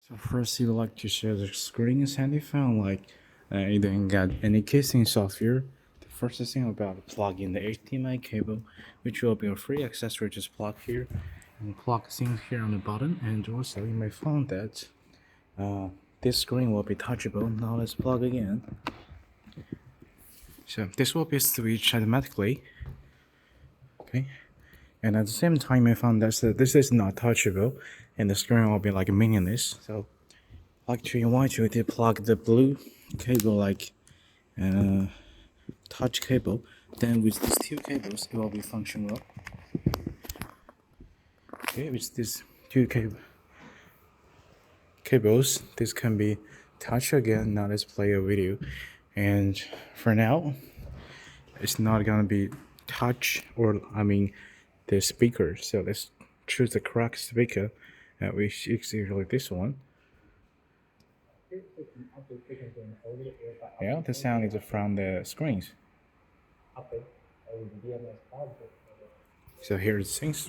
So first, you like to share the screen, and you found like you didn't get any casing software. The first thing about plug in the HDMI cable, which will be a free accessory. Just plug here and plug things here on the bottom. And also, you may find that this screen will be touchable. Now let's plug again. So this will be switched automatically. Okay. And at the same time, I found that this is not touchable, and the screen will be like meaningless. So I'd like to invite you to plug the blue cable, like touch cable. Then with these two cables, it will be functional. Okay, with these two cables, this can be touched again. Now let's play a video. And for now, it's not gonna be touch or the speaker. So let's choose the correct speaker, which is usually this one. Yeah, the sound is from the screens. So here's things.